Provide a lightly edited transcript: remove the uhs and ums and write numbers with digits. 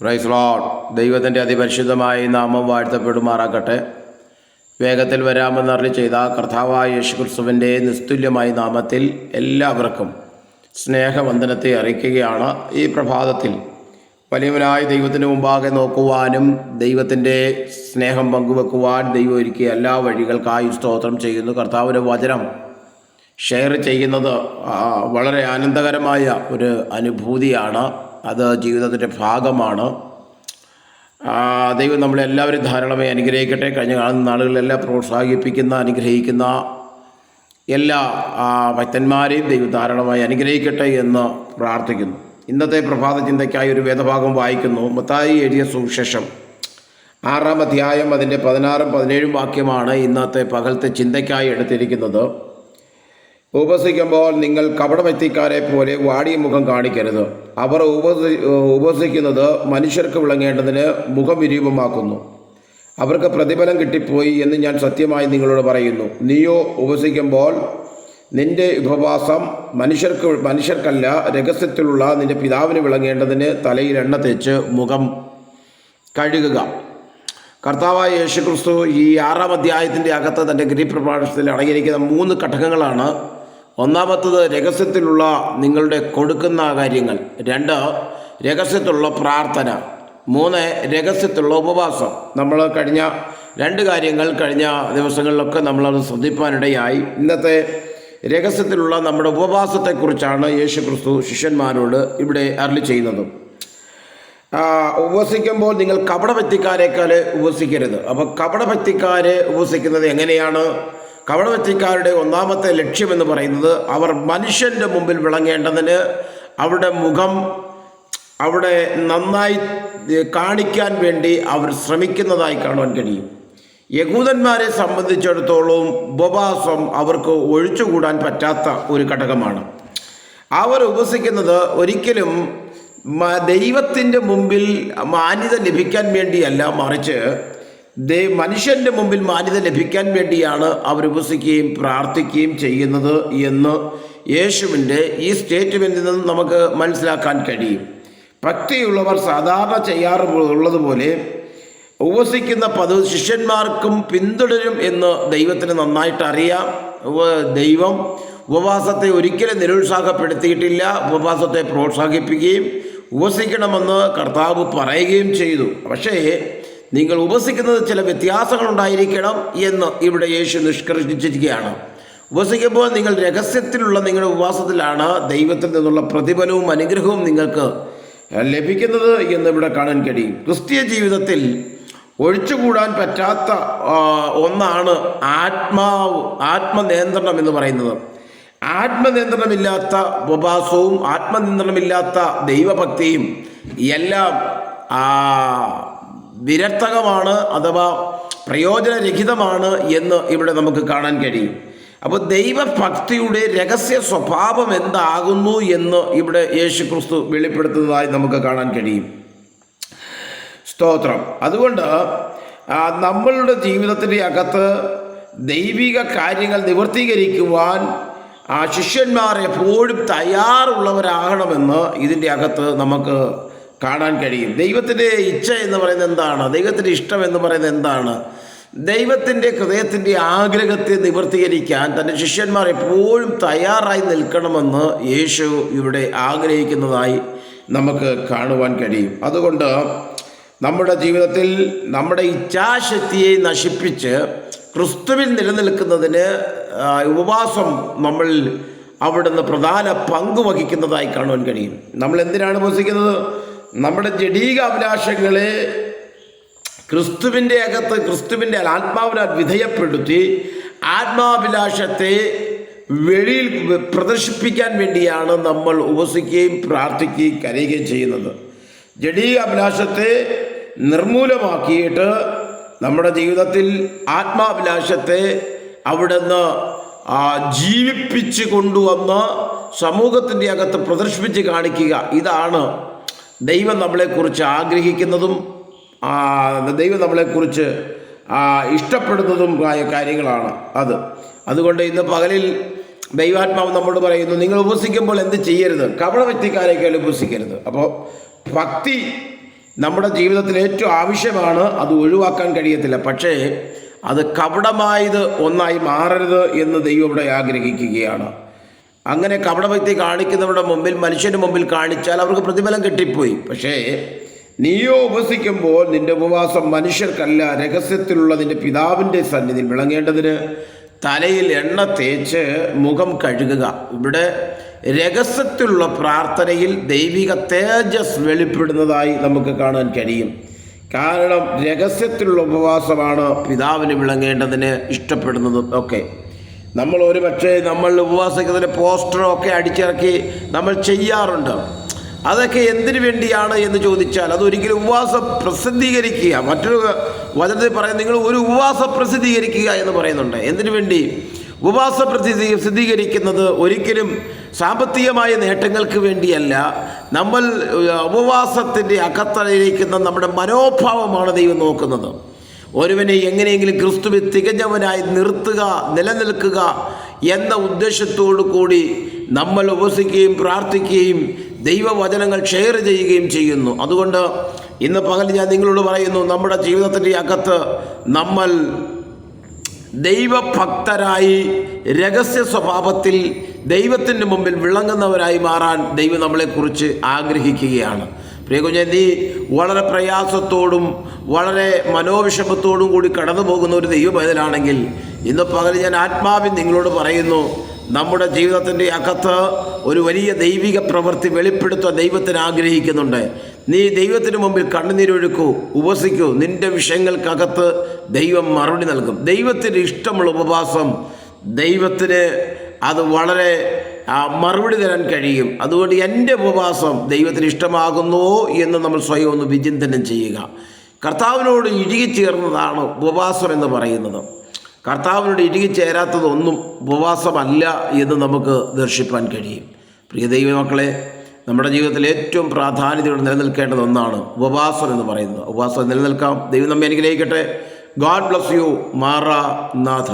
Praise Lord. ദൈവത്തിൻ്റെ അതിപരിശുദ്ധമായ നാമം വാഴ്ത്തപ്പെടുമാറാകട്ടെ. വേഗത്തിൽ വരാമെന്ന് അരുളി ചെയ്ത കർത്താവായ യേശുക്രിസ്തുവിൻ്റെ നിസ്തുല്യമായ നാമത്തിൽ എല്ലാവർക്കും സ്നേഹവന്ദനത്തെ അറിയിക്കുകയാണ്. ഈ പ്രഭാതത്തിൽ വലിയവനായ ദൈവത്തിന് മുമ്പാകെ നോക്കുവാനും ദൈവത്തിൻ്റെ സ്നേഹം പങ്കുവെക്കുവാൻ ദൈവം ഒരുക്കിയ എല്ലാ വഴികൾക്കായി സ്തോത്രം ചെയ്യുന്നു. കർത്താവിൻ്റെ വചനം ഷെയർ ചെയ്യുന്നത് വളരെ ആനന്ദകരമായ ഒരു അനുഭൂതിയാണ്. അത് ജീവിതത്തിൻ്റെ ഭാഗമാണ്. ദൈവം നമ്മളെല്ലാവരും ധാരാളമായി അനുഗ്രഹിക്കട്ടെ. കഴിഞ്ഞ നാളുകളിലെല്ലാം പ്രോത്സാഹിപ്പിക്കുന്ന അനുഗ്രഹിക്കുന്ന എല്ലാ ഭക്തന്മാരെയും ദൈവം ധാരാളമായി അനുഗ്രഹിക്കട്ടെ എന്ന് പ്രാർത്ഥിക്കുന്നു. ഇന്നത്തെ പ്രഭാത ചിന്തയ്ക്കായി ഒരു വേദഭാഗം വായിക്കുന്നു. മത്തായി എഴുതിയ സുവിശേഷം 6-ാം അധ്യായം അതിൻ്റെ 16-17 വാക്യമാണ് ഇന്നത്തെ പകലത്തെ ചിന്തയ്ക്കായി എടുത്തിരിക്കുന്നത്. ഉപസിക്കുമ്പോൾ നിങ്ങൾ കപടഭക്തിക്കാരെ പോലെ വാടിയ മുഖം കാണിക്കരുത്. അവർ ഉപസിക്കുന്നത് മനുഷ്യർക്ക് വിളങ്ങേണ്ടതിന് മുഖം വിരൂപമാക്കുന്നു. അവർക്ക് പ്രതിഫലം കിട്ടിപ്പോയി എന്ന് ഞാൻ സത്യമായി നിങ്ങളോട് പറയുന്നു. നീയോ ഉപസിക്കുമ്പോൾ നിന്റെ ഉപവാസം മനുഷ്യർക്കല്ല, രഹസ്യത്തിലുള്ള നിന്റെ പിതാവിന് വിളങ്ങേണ്ടതിന് തലയിൽ എണ്ണ തേച്ച് മുഖം കഴുകുക. കർത്താവായ യേശുക്രിസ്തു ഈ 6-ാം അധ്യായത്തിൻ്റെ അകത്ത് തൻ്റെ ഗിരിപ്രഭാഷണത്തിൽ അടങ്ങിയിരിക്കുന്ന 3 ഘടകങ്ങളാണ്. ഒന്നാമത്തത് രഹസ്യത്തിലുള്ള നിങ്ങളുടെ കൊടുക്കുന്ന കാര്യങ്ങൾ, 2 രഹസ്യത്തിലുള്ള പ്രാർത്ഥന, 3 രഹസ്യത്തിലുള്ള ഉപവാസം. നമ്മൾ കഴിഞ്ഞ 2 കാര്യങ്ങൾ കഴിഞ്ഞ ദിവസങ്ങളിലൊക്കെ നമ്മളത് ശ്രദ്ധിപ്പാനിടയായി. ഇന്നത്തെ രഹസ്യത്തിലുള്ള നമ്മുടെ ഉപവാസത്തെക്കുറിച്ചാണ് യേശുക്രിസ്തു ശിഷ്യന്മാരോട് ഇവിടെ അരുളി ചെയ്യുന്നത്. ഉപവസിക്കുമ്പോൾ നിങ്ങൾ കപടഭക്തിക്കാരെക്കാൾ ഉപവസിക്കരുത്. അപ്പോൾ കപടഭക്തിക്കാരെ ഉപവസിക്കുന്നത് എങ്ങനെയാണ്? കപടഭക്തിക്കാരുടെ ഒന്നാമത്തെ ലക്ഷ്യമെന്ന് പറയുന്നത് അവർ മനുഷ്യൻ്റെ മുമ്പിൽ വിളങ്ങേണ്ടതിന് അവരുടെ മുഖം അവിടെ നന്നായി കാണിക്കാൻ വേണ്ടി അവർ ശ്രമിക്കുന്നതായി കാണുവാൻ കഴിയും. യഹൂദന്മാരെ സംബന്ധിച്ചിടത്തോളം ഉപവാസം അവർക്ക് ഒഴിച്ചുകൂടാൻ പറ്റാത്ത ഒരു ഘടകമാണ്. അവർ ഉപവസിക്കുന്നത് ഒരിക്കലും ദൈവത്തിൻ്റെ മുമ്പിൽ മാന്യത ലഭിക്കാൻ വേണ്ടിയല്ല, മറിച്ച് മനുഷ്യൻ്റെ മുമ്പിൽ മാന്യത ലഭിക്കാൻ വേണ്ടിയാണ് അവർ ഉപവസിക്കുകയും പ്രാർത്ഥിക്കുകയും ചെയ്യുന്നത് എന്ന് യേശുവിൻ്റെ ഈ സ്റ്റേറ്റ്മെൻറ്റിൽ നിന്ന് നമുക്ക് മനസ്സിലാക്കാൻ കഴിയും. ഭക്തിയുള്ളവർ സാധാരണ ചെയ്യാറുള്ളതുപോലെ ഉപവസിക്കുന്ന പതിവ് ശിഷ്യന്മാർക്കും പിന്തുടരും എന്ന് ദൈവത്തിന് നന്നായിട്ട് അറിയാം. ദൈവം ഉപവാസത്തെ ഒരിക്കലും നിരുത്സാഹപ്പെടുത്തിയിട്ടില്ല. ഉപവാസത്തെ പ്രോത്സാഹിപ്പിക്കുകയും ഉപവസിക്കണമെന്ന് കർത്താവ് പറയുകയും ചെയ്തു. പക്ഷേ നിങ്ങൾ ഉപവസിക്കുന്നത് ചില വ്യത്യാസങ്ങളുണ്ടായിരിക്കണം എന്ന് ഇവിടെ യേശു നിഷ്കർഷിച്ചിരിക്കുകയാണ്. ഉപവസിക്കുമ്പോൾ നിങ്ങൾ രഹസ്യത്തിലുള്ള നിങ്ങളുടെ ഉപവാസത്തിലാണ് ദൈവത്തിൽ നിന്നുള്ള പ്രതിഫലവും അനുഗ്രഹവും നിങ്ങൾക്ക് ലഭിക്കുന്നത് എന്ന് ഇവിടെ കാണാൻ കഴിയും. ക്രിസ്തീയ ജീവിതത്തിൽ ഒഴിച്ചുകൂടാൻ പറ്റാത്ത ഒന്നാണ് ആത്മനിയന്ത്രണം എന്ന് പറയുന്നത്. ആത്മനിയന്ത്രണമില്ലാത്ത ഉപവാസവും ആത്മനിയന്ത്രണമില്ലാത്ത ദൈവഭക്തിയും എല്ലാം വിരർത്ഥകമാണ്, അഥവാ പ്രയോജനരഹിതമാണ് എന്ന് ഇവിടെ നമുക്ക് കാണാൻ കഴിയും. അപ്പോൾ ദൈവഭക്തിയുടെ രഹസ്യ സ്വഭാവം എന്താകുന്നു എന്ന് ഇവിടെ യേശുക്രിസ്തു വെളിപ്പെടുത്തുന്നതായി നമുക്ക് കാണാൻ കഴിയും. സ്തോത്രം. അതുകൊണ്ട് നമ്മളുടെ ജീവിതത്തിൻ്റെ അകത്ത് ദൈവിക കാര്യങ്ങൾ നിവർത്തീകരിക്കുവാൻ ശിഷ്യന്മാർ എപ്പോഴും തയ്യാറുള്ളവരാകണമെന്ന് ഇതിൻ്റെ അകത്ത് നമുക്ക് കാണാൻ കഴിയും. ദൈവത്തിൻ്റെ ഇച്ഛ എന്ന് പറയുന്നത് എന്താണ്? ദൈവത്തിൻ്റെ ഇഷ്ടം എന്ന് പറയുന്നത് എന്താണ്? ദൈവത്തിൻ്റെ ഹൃദയത്തിൻ്റെ ആഗ്രഹത്തെ നിവർത്തീകരിക്കാൻ തൻ്റെ ശിഷ്യന്മാർ എപ്പോഴും തയ്യാറായി നിൽക്കണമെന്ന് യേശു ഇവിടെ ആഗ്രഹിക്കുന്നതായി നമുക്ക് കാണുവാൻ കഴിയും. അതുകൊണ്ട് നമ്മുടെ ജീവിതത്തിൽ നമ്മുടെ ഇച്ഛാശക്തിയെ നശിപ്പിച്ച് ക്രിസ്തുവിൽ നിലനിൽക്കുന്നതിന് ഉപവാസം നമ്മൾ അവിടുന്ന് പ്രധാന പങ്ക് വഹിക്കുന്നതായി കാണുവാൻ കഴിയും. നമ്മൾ എന്തിനാണ് ഉപവസിക്കുന്നത്? നമ്മുടെ ജഡീക അഭിലാഷങ്ങളെ ക്രിസ്തുവിൻ്റെ അകത്ത് ക്രിസ്തുവിൻ്റെ ആത്മാവിനാൽ വിധേയപ്പെടുത്തി ആത്മാഭിലാഷത്തെ വെളിയിൽ പ്രദർശിപ്പിക്കാൻ വേണ്ടിയാണ് നമ്മൾ ഉപവസിക്കുകയും പ്രാർത്ഥിക്കുകയും കരയുകയും ചെയ്യുന്നത്. ജഡീക അഭിലാഷത്തെ നിർമൂലമാക്കിയിട്ട് നമ്മുടെ ജീവിതത്തിൽ ആത്മാഭിലാഷത്തെ അവിടുന്ന് ജീവിപ്പിച്ച് കൊണ്ടുവന്ന് സമൂഹത്തിൻ്റെ അകത്ത് പ്രദർശിപ്പിച്ച് കാണിക്കുക. ഇതാണ് ദൈവം നമ്മളെക്കുറിച്ച് ആഗ്രഹിക്കുന്നതും ദൈവം നമ്മളെക്കുറിച്ച് ഇഷ്ടപ്പെടുന്നതും ആയ കാര്യങ്ങളാണ് അതുകൊണ്ട് ഇന്ന് പകലിൽ ദൈവാത്മാവ് നമ്മോട് പറയുന്നു, നിങ്ങൾ ഉപവസിക്കുമ്പോൾ എന്ത് ചെയ്യരുത്? കപട വ്യക്തിക്കാരേക്കാൾ ഉപവസിക്കരുത്. അപ്പോൾ ഭക്തി നമ്മുടെ ജീവിതത്തിൽ ഏറ്റവും ആവശ്യമാണ്, അത് ഒഴിവാക്കാൻ കഴിയത്തില്ല. പക്ഷേ അത് കപടമായത് ഒന്നായി മാറരുത് എന്ന് ദൈവം ഇവിടെ ആഗ്രഹിക്കുകയാണ്. അങ്ങനെ കപടഭക്തി കാണിക്കുന്നവരുടെ മുമ്പിൽ, മനുഷ്യൻ്റെ മുമ്പിൽ കാണിച്ചാൽ അവർക്ക് പ്രതിഫലം കിട്ടിപ്പോയി. പക്ഷേ നീയോ ഉപവസിക്കുമ്പോൾ നിന്റെ ഉപവാസം മനുഷ്യർക്കല്ല, രഹസ്യത്തിലുള്ള നിന്റെ പിതാവിൻ്റെ സന്നിധിയിൽ വിളങ്ങേണ്ടതിന് തലയിൽ എണ്ണ തേച്ച് മുഖം കഴുകുക. ഇവിടെ രഹസ്യത്തിലുള്ള പ്രാർത്ഥനയിൽ ദൈവിക തേജസ് വെളിപ്പെടുന്നതായി നമുക്ക് കാണാൻ കഴിയും. കാരണം രഹസ്യത്തിലുള്ള ഉപവാസമാണ് പിതാവിന് വിളങ്ങേണ്ടതിന് ഇഷ്ടപ്പെടുന്നതും ഒക്കെ. നമ്മൾ ഒരു പക്ഷേ നമ്മൾ ഉപവാസിക്കുന്നതിന് പോസ്റ്ററൊക്കെ അടിച്ചിറക്കി നമ്മൾ ചെയ്യാറുണ്ട്. അതൊക്കെ എന്തിനു വേണ്ടിയാണ് എന്ന് ചോദിച്ചാൽ, അതൊരിക്കലും ഉപവാസം പ്രസിദ്ധീകരിക്കുക. മറ്റൊരു വചനത്തിൽ പറയുന്നത് നിങ്ങൾ ഒരു ഉപവാസം പ്രസിദ്ധീകരിക്കുക എന്ന് പറയുന്നുണ്ട്. എന്തിനു വേണ്ടി? ഉപവാസം പ്രസിദ്ധീകരിക്കുന്നത് ഒരിക്കലും സാമ്പത്തികമായ നേട്ടങ്ങൾക്ക് വേണ്ടിയല്ല. നമ്മൾ ഉപവാസത്തിൻ്റെ അകത്തറിയിരിക്കുന്ന നമ്മുടെ മനോഭാവമാണ് ദൈവം നോക്കുന്നത്. ഒരുവനെ എങ്ങനെയെങ്കിലും ക്രിസ്തുവിൽ തികഞ്ഞവനായി നിർത്തുക, നിലനിൽക്കുക എന്ന ഉദ്ദേശത്തോടു കൂടി നമ്മൾ ഉപവസിക്കുകയും പ്രാർത്ഥിക്കുകയും ദൈവവചനങ്ങൾ ഷെയർ ചെയ്യുകയും ചെയ്യുന്നു. അതുകൊണ്ട് ഇന്ന് പകൽ ഞാൻ നിങ്ങളോട് പറയുന്നു, നമ്മുടെ ജീവിതത്തിൻ്റെ അകത്ത് നമ്മൾ ദൈവഭക്തരായി രഹസ്യ സ്വഭാവത്തിൽ ദൈവത്തിൻ്റെ മുമ്പിൽ വിളങ്ങുന്നവരായി മാറാൻ ദൈവം നമ്മളെക്കുറിച്ച് ആഗ്രഹിക്കുകയാണ്. പ്രിയ കുഞ്ഞെ, നീ വളരെ പ്രയാസത്തോടും വളരെ മനോവിഷമത്തോടും കൂടി കടന്നു പോകുന്ന ഒരു ദൈവപൈതലാണെങ്കിൽ ഇന്ന് പകൽ ഞാൻ ആത്മാവിൽ നിങ്ങളോട് പറയുന്നു, നമ്മുടെ ജീവിതത്തിൻ്റെ അകത്ത് ഒരു വലിയ ദൈവിക പ്രവൃത്തി വെളിപ്പെടുത്താൻ ദൈവത്തിന് ആഗ്രഹിക്കുന്നുണ്ട്. നീ ദൈവത്തിന് മുമ്പിൽ കണ്ണുനീരൊഴുക്കൂ, ഉപവസിക്കൂ. നിൻ്റെ വിഷയങ്ങൾക്കകത്ത് ദൈവം മറുപടി നൽകും. ദൈവത്തിന് ഇഷ്ടമുള്ള ഉപവാസം ദൈവത്തിന് അത് വളരെ മറുപടി തരാൻ കഴിയും. അതുകൊണ്ട് എൻ്റെ ഉപവാസം ദൈവത്തിന് ഇഷ്ടമാകുന്നുവോ എന്ന് നമ്മൾ സ്വയം ഒന്ന് വിചിന്തനം ചെയ്യുക. കർത്താവിനോട് ഇഴുകിച്ചേർന്നതാണ് ഉപവാസം എന്ന് പറയുന്നത്. കർത്താവിനോട് ഇഴുകിച്ചേരാത്തതൊന്നും ഉപവാസമല്ല എന്ന് നമുക്ക് ദർശിപ്പാൻ കഴിയും. പ്രിയ ദൈവമക്കളെ, നമ്മുടെ ജീവിതത്തിൽ ഏറ്റവും പ്രാധാന്യത്തോടെ നിലനിൽക്കേണ്ടത് ഒന്നാണ് ഉപവാസം എന്ന് പറയുന്നത്. ഉപവാസം നിലനിൽക്കാം. ദൈവം നമ്മെ അനുഗ്രഹിക്കട്ടെ. God bless you. മാറാനാഥ.